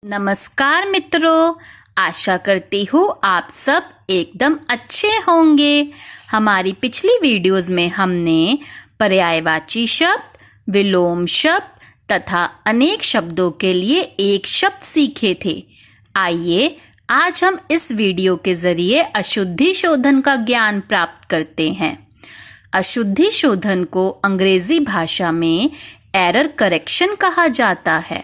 नमस्कार मित्रों, आशा करती हूँ आप सब एकदम अच्छे होंगे। हमारी पिछली वीडियोस में हमने पर्यायवाची शब्द, विलोम शब्द तथा अनेक शब्दों के लिए एक शब्द सीखे थे। आइए आज हम इस वीडियो के जरिए अशुद्धि शोधन का ज्ञान प्राप्त करते हैं। अशुद्धि शोधन को अंग्रेजी भाषा में एरर करेक्शन कहा जाता है।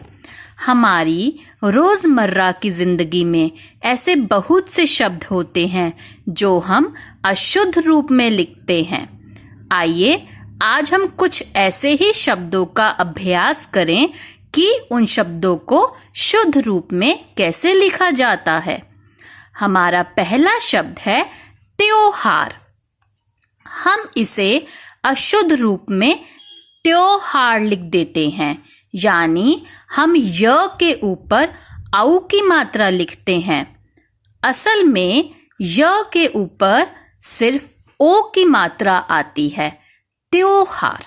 हमारी रोज़मर्रा की ज़िंदगी में ऐसे बहुत से शब्द होते हैं जो हम अशुद्ध रूप में लिखते हैं। आइए आज हम कुछ ऐसे ही शब्दों का अभ्यास करें कि उन शब्दों को शुद्ध रूप में कैसे लिखा जाता है। हमारा पहला शब्द है त्योहार। हम इसे अशुद्ध रूप में त्योहार लिख देते हैं, यानी हम य के ऊपर औ की मात्रा लिखते हैं। असल में य के ऊपर सिर्फ ओ की मात्रा आती है। त्योहार,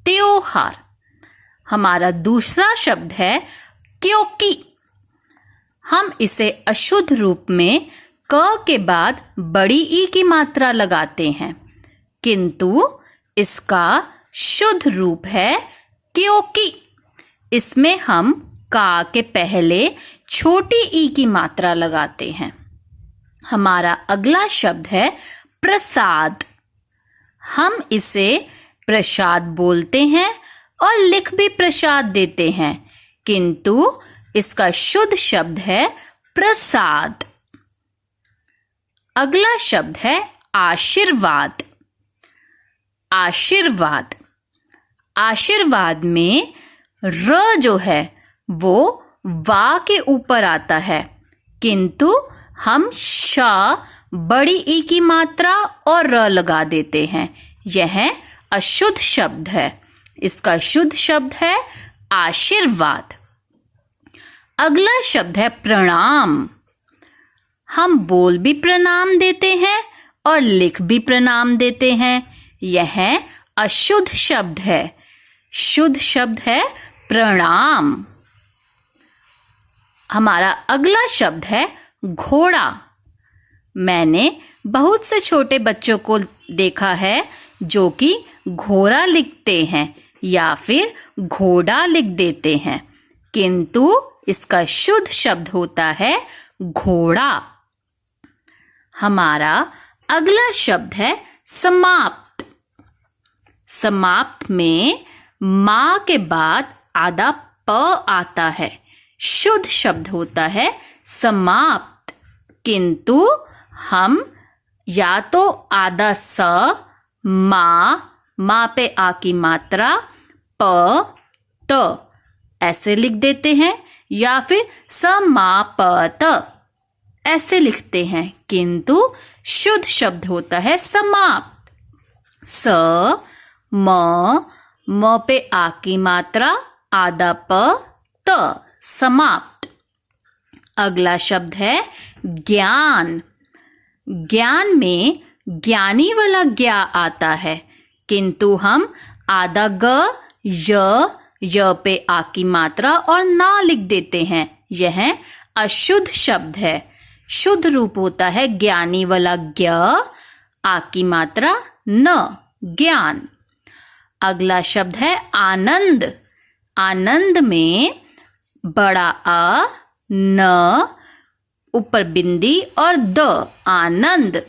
त्योहार। हमारा दूसरा शब्द है क्योंकि। हम इसे अशुद्ध रूप में क के बाद बड़ी ई की मात्रा लगाते हैं, किंतु इसका शुद्ध रूप है क्योंकि। इसमें हम का के पहले छोटी ई की मात्रा लगाते हैं। हमारा अगला शब्द है प्रसाद। हम इसे प्रसाद बोलते हैं और लिख भी प्रसाद देते हैं, किंतु इसका शुद्ध शब्द है प्रसाद। अगला शब्द है आशीर्वाद। आशीर्वाद, आशीर्वाद में र जो है वो वा के ऊपर आता है, किंतु हम श बड़ी ई की मात्रा और र लगा देते हैं। यह अशुद्ध शब्द है। इसका शुद्ध शब्द है आशीर्वाद। अगला शब्द है प्रणाम। हम बोल भी प्रणाम देते हैं और लिख भी प्रणाम देते हैं। यह अशुद्ध शब्द है। शुद्ध शब्द है प्रणाम। हमारा अगला शब्द है घोड़ा। मैंने बहुत से छोटे बच्चों को देखा है जो कि घोड़ा लिखते हैं या फिर घोड़ा लिख देते हैं, किंतु इसका शुद्ध शब्द होता है घोड़ा। हमारा अगला शब्द है समाप्त। समाप्त में माँ के बाद आधा प आता है। शुद्ध शब्द होता है समाप्त, किंतु हम या तो आधा स माँ पे आ की मात्रा प त ऐसे लिख देते हैं या फिर समापत ऐसे लिखते हैं, किंतु शुद्ध शब्द होता है समाप्त। स म पे आ की मात्रा आधा प त समाप्त। अगला शब्द है ज्ञान। ज्ञान में ज्ञानी वाला ज्ञा आता है, किंतु हम आधा ग य पे आ की मात्रा और ना लिख देते हैं। यह अशुद्ध शब्द है। शुद्ध रूप होता है ज्ञानी वाला ज्ञ, आ की मात्रा न, ज्ञान। अगला शब्द है आनंद। आनंद में बड़ा आ, न, ऊपर बिंदी और द, आनंद।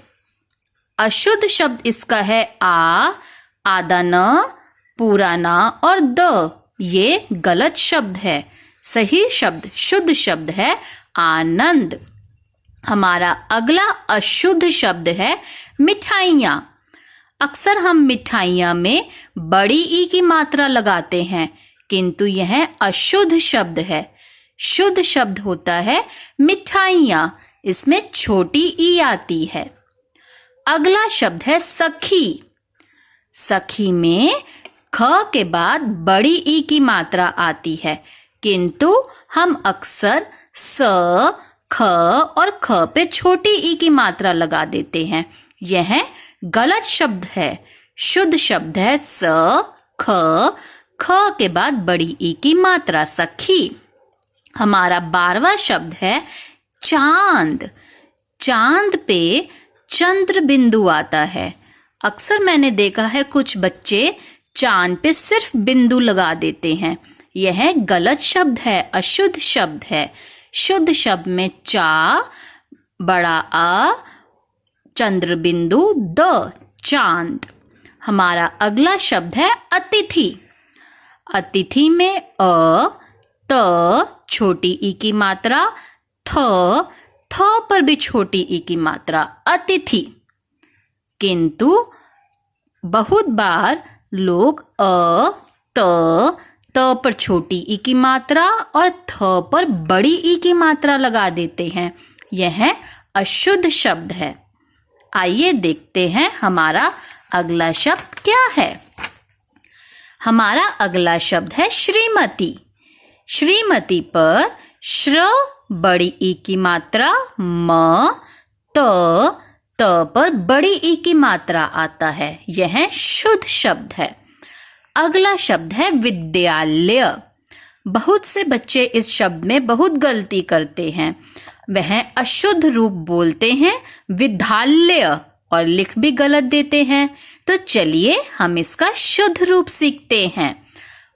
अशुद्ध शब्द इसका है आधा न, पूरा ना और द। ये गलत शब्द है। सही शब्द, शुद्ध शब्द है आनंद। हमारा अगला अशुद्ध शब्द है मिठाइयाँ। अक्सर हम मिठाइयाँ में बड़ी ई की मात्रा लगाते हैं, किंतु यह अशुद्ध शब्द है। शुद्ध शब्द होता है मिठाइयाँ। इसमें छोटी ई आती है। अगला शब्द है सखी। सखी में ख के बाद बड़ी ई की मात्रा आती है, किंतु हम अक्सर स, ख और ख पे छोटी ई की मात्रा लगा देते हैं। यह गलत शब्द है। शुद्ध शब्द है स, ख के बाद बड़ी ई की मात्रा सखी। हमारा 12वां शब्द है चांद। चांद पे चंद्र बिंदु आता है। अक्सर मैंने देखा है कुछ बच्चे चांद पे सिर्फ बिंदु लगा देते हैं। यह गलत शब्द है, अशुद्ध शब्द है। शुद्ध शब्द में चा, बड़ा आ, चंद्र बिंदु द, चांद। हमारा अगला शब्द है अतिथि। अतिथि में अ, त, छोटी ई की मात्रा, थ पर भी छोटी ई की मात्रा, अतिथि। किंतु बहुत बार लोग अ, त पर छोटी ई की मात्रा और थ पर बड़ी ई की मात्रा लगा देते हैं। यह अशुद्ध शब्द है। आइए देखते हैं हमारा अगला शब्द क्या है। हमारा अगला शब्द है श्रीमती। श्रीमती पर श्र, बड़ी ई की मात्रा, म, त पर बड़ी ई की मात्रा आता है। यह शुद्ध शब्द है। अगला शब्द है विद्यालय। बहुत से बच्चे इस शब्द में बहुत गलती करते हैं। वह अशुद्ध रूप बोलते हैं विद्यालय और लिख भी गलत देते हैं। तो चलिए हम इसका शुद्ध रूप सीखते हैं।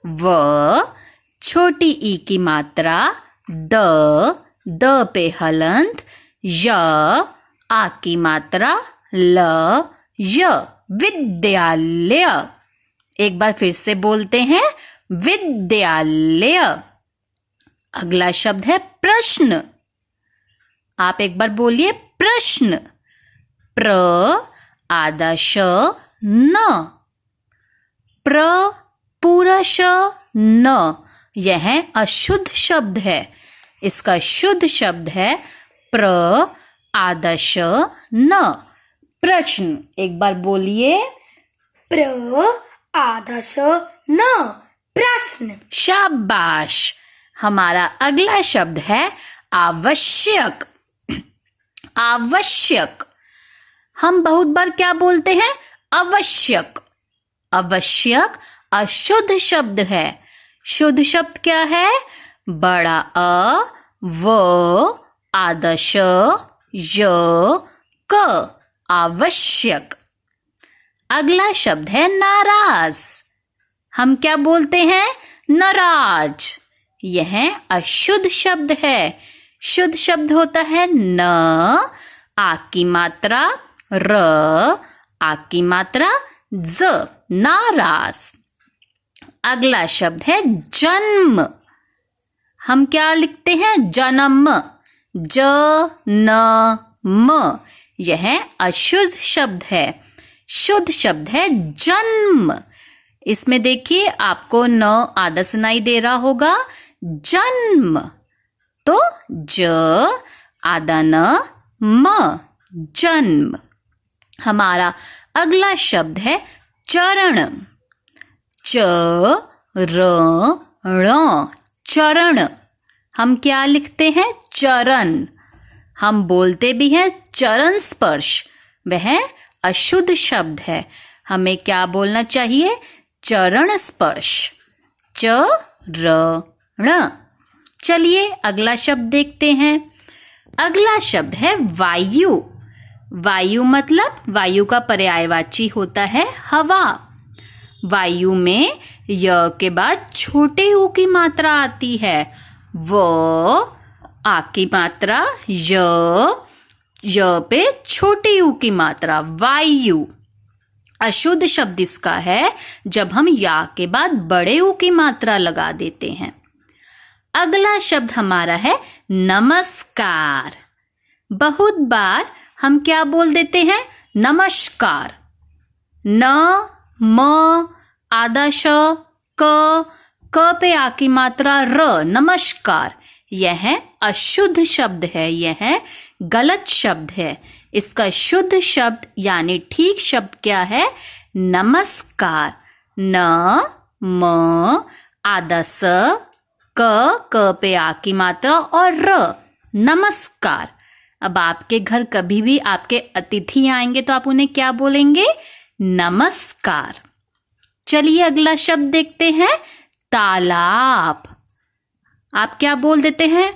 व, छोटी ई की मात्रा, द पे हलंत, य, आ की मात्रा, ल, य, विद्यालय। एक बार फिर से बोलते हैं, विद्यालय। अगला शब्द है प्रश्न। आप एक बार बोलिए प्रश्न। प्र, आधा श, न, प्र, पूरा श, न। यह अशुद्ध शब्द है। इसका शुद्ध शब्द है प्र, आधा श, न, प्रश्न। एक बार बोलिए, प्र, आधा श, न, प्रश्न। शाबाश। हमारा अगला शब्द है आवश्यक। आवश्यक। हम बहुत बार क्या बोलते हैं, आवश्यक। आवश्यक अशुद्ध शब्द है। शुद्ध शब्द क्या है, बड़ा अ, व, आधा श, य, क, आवश्यक। अगला शब्द है नाराज। हम क्या बोलते हैं, नाराज। यह अशुद्ध शब्द है। शुद्ध शब्द होता है न, आ की मात्रा, र, आ की मात्रा, ज, नाराज। अगला शब्द है जन्म। हम क्या लिखते हैं, जन्म, ज, न, म। यह अशुद्ध शब्द है। शुद्ध शब्द है जन्म। इसमें देखिए आपको न आधा सुनाई दे रहा होगा, जन्म। तो ज, आधा न, म, जन्म। हमारा अगला शब्द है चरण। च, र, ण, चरण। हम क्या लिखते हैं, चरण। हम बोलते भी हैं चरण स्पर्श। वह अशुद्ध शब्द है। हमें क्या बोलना चाहिए, चरण स्पर्श। च, र, ण। चलिए अगला शब्द देखते हैं। अगला शब्द है वायु। वायु मतलब वायु का पर्यायवाची होता है हवा। वायु में य के बाद छोटे ऊ की मात्रा आती है। व, आ की मात्रा, य पे छोटी ऊ की मात्रा, वायु। अशुद्ध शब्द इसका है जब हम या के बाद बड़े ऊ की मात्रा लगा देते हैं। अगला शब्द हमारा है नमस्कार। बहुत बार हम क्या बोल देते हैं, नमस्कार। न, म, आधा श, क पे आ की मात्रा, र, नमस्कार। यह अशुद्ध शब्द है। यह गलत शब्द है। इसका शुद्ध शब्द यानी ठीक शब्द क्या है, नमस्कार। न, म, आधा स, क पे आ की मात्रा और र, नमस्कार। अब आपके घर कभी भी आपके अतिथि आएंगे तो आप उन्हें क्या बोलेंगे, नमस्कार। चलिए अगला शब्द देखते हैं, तालाब। आप क्या बोल देते हैं?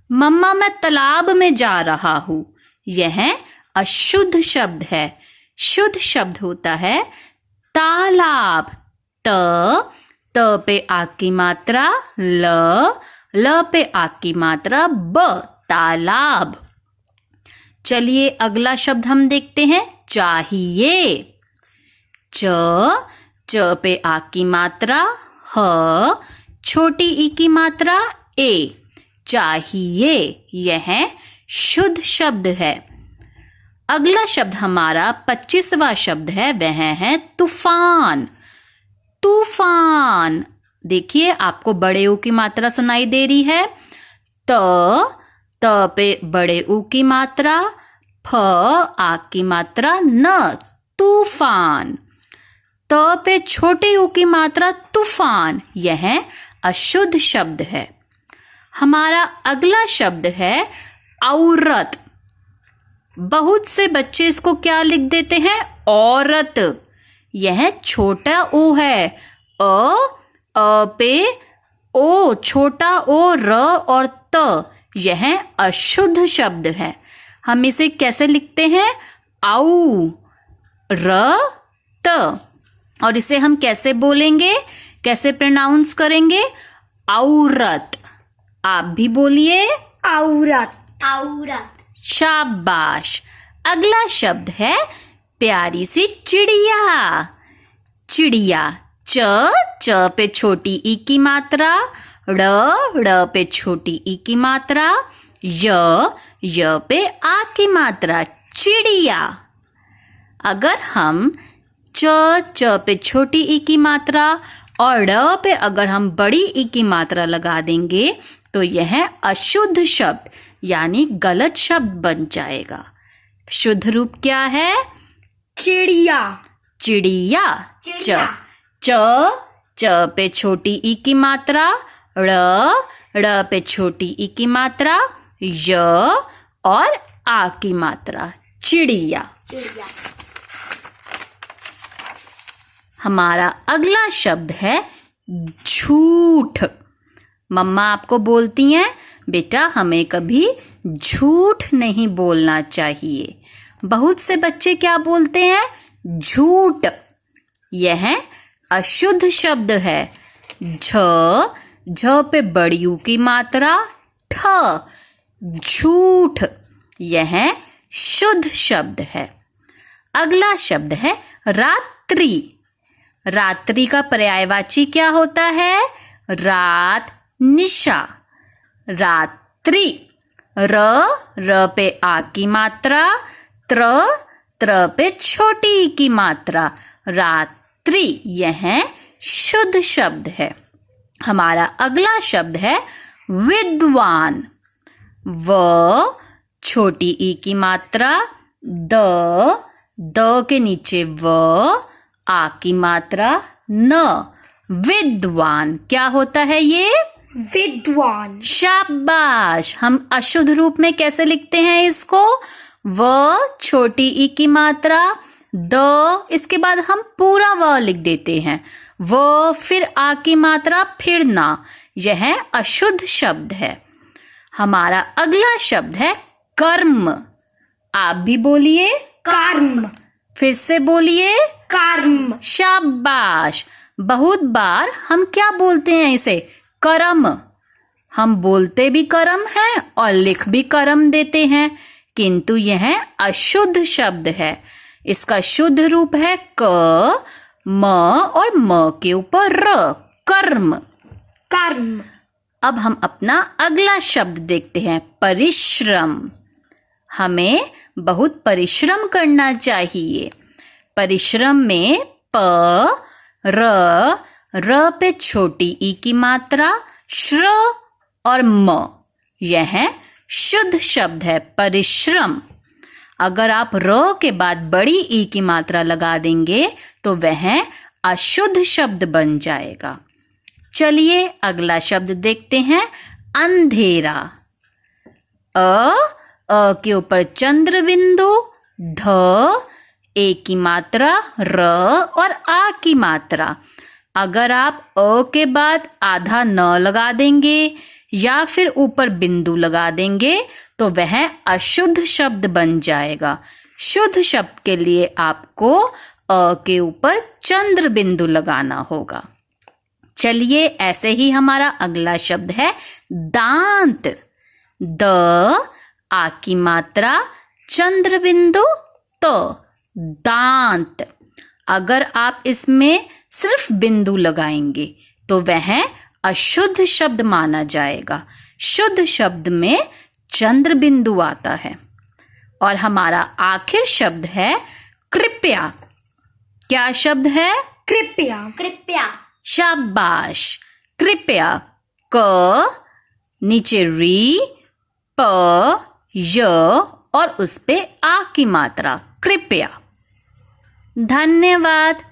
मम्मा मैं तालाब में जा रहा हूँ। यह अशुद्ध शब्द है। शुद्ध शब्द होता है तालाब। त पे आ की मात्रा ल पे आ की मात्रा ब, तालाब। चलिए अगला शब्द हम देखते हैं, चाहिए। च पे आ की मात्रा ह, छोटी ई की मात्रा ए, चाहिए। यह शुद्ध शब्द है। अगला शब्द हमारा 25वां शब्द है, वह है तूफान। तूफान। देखिए आपको बड़े ऊ की मात्रा सुनाई दे रही है। त पे बड़े ऊ की मात्रा, फ आ की मात्रा न, तूफान। त पे छोटे ऊ की मात्रा तूफान। यह अशुद्ध शब्द है। हमारा अगला शब्द है औरत। बहुत से बच्चे इसको क्या लिख देते हैं? औरत। यह छोटा ओ है। अ पे ओ, छोटा ओ, र और त। यह अशुद्ध शब्द है। हम इसे कैसे लिखते हैं? औ र त। और इसे हम कैसे बोलेंगे, कैसे प्रोनाउंस करेंगे? औरत। आप भी बोलिए औरत, औरत। शाबाश। अगला शब्द है प्यारी सी चिड़िया। चिड़िया। च पे छोटी ई की मात्रा, ड़ पे छोटी ई की मात्रा, य पे आ की मात्रा, चिड़िया। अगर हम च पे छोटी ई की मात्रा और ड़ पे अगर हम बड़ी ई की मात्रा लगा देंगे तो यह अशुद्ध शब्द यानी गलत शब्द बन जाएगा। शुद्ध रूप क्या है? चिड़िया, चिड़िया। च पे छोटी ई की मात्रा, ड़ पे छोटी ई की मात्रा, य और आ की मात्रा, चिड़िया। हमारा अगला शब्द है झूठ। मम्मा आपको बोलती हैं बेटा हमें कभी झूठ नहीं बोलना चाहिए। बहुत से बच्चे क्या बोलते हैं? झूठ। यह अशुद्ध शब्द है। झ पे बड़ी ऊ की मात्रा, ठ, झूठ। यह शुद्ध शब्द है। अगला शब्द है रात्रि। रात्रि का पर्यायवाची क्या होता है? रात, निशा। रात्रि। र पे आ की मात्रा, त्र पे छोटी ई की मात्रा, रात्रि। यह शुद्ध शब्द है। हमारा अगला शब्द है विद्वान। व छोटी ई की मात्रा, द के नीचे व, आ की मात्रा न, विद्वान। क्या होता है ये? विद्वान। शाबाश। हम अशुद्ध रूप में कैसे लिखते हैं इसको? व छोटी ई की मात्रा, द, इसके बाद हम पूरा व लिख देते हैं, व फिर आ की मात्रा, फिर ना। यह अशुद्ध शब्द है। हमारा अगला शब्द है कर्म। आप भी बोलिए कर्म। फिर से बोलिए कर्म। शाबाश। बहुत बार हम क्या बोलते हैं इसे? कर्म। हम बोलते भी कर्म हैं और लिख भी कर्म देते हैं, किंतु यह अशुद्ध शब्द है। इसका शुद्ध रूप है क, म और म के ऊपर र, कर्म। कर्म। अब हम अपना अगला शब्द देखते हैं, परिश्रम। हमें बहुत परिश्रम करना चाहिए। परिश्रम में प, र पे छोटी ई की मात्रा, श्र और म। यह शुद्ध शब्द है, परिश्रम। अगर आप र के बाद बड़ी ई की मात्रा लगा देंगे तो वह अशुद्ध शब्द बन जाएगा। चलिए अगला शब्द देखते हैं, अंधेरा। अ के ऊपर चंद्र बिंदु, ध, ए की मात्रा, र और आ की मात्रा। अगर आप अ के बाद आधा न लगा देंगे या फिर ऊपर बिंदु लगा देंगे तो वह अशुद्ध शब्द बन जाएगा। शुद्ध शब्द के लिए आपको अ के ऊपर चंद्र बिंदु लगाना होगा। चलिए, ऐसे ही हमारा अगला शब्द है दांत। द आ की मात्रा चंद्र बिंदु त, दांत। अगर आप इसमें सिर्फ बिंदु लगाएंगे तो वह अशुद्ध शब्द माना जाएगा। शुद्ध शब्द में चंद्र बिंदु आता है। और हमारा आखिर शब्द है कृपया। क्या शब्द है? कृपया। कृपया। शाबाश, कृपया। क, नीचे री, प, य और उस पे आ की मात्रा, कृपया। धन्यवाद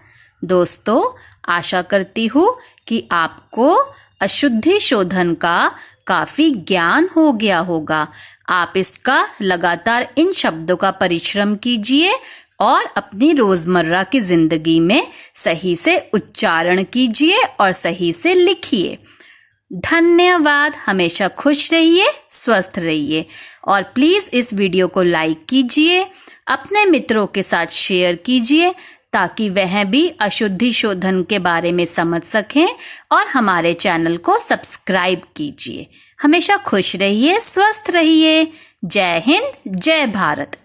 दोस्तों, आशा करती हूँ कि आपको अशुद्धि शोधन का काफी ज्ञान हो गया होगा। आप इसका लगातार इन शब्दों का परिश्रम कीजिए और अपनी रोजमर्रा की जिंदगी में सही से उच्चारण कीजिए और सही से लिखिए। धन्यवाद। हमेशा खुश रहिए, स्वस्थ रहिए और प्लीज इस वीडियो को लाइक कीजिए, अपने मित्रों के साथ शेयर कीजिए ताकि वह भी अशुद्धि शोधन के बारे में समझ सकें और हमारे चैनल को सब्सक्राइब कीजिए। हमेशा खुश रहिए, स्वस्थ रहिए। जय हिंद, जय भारत।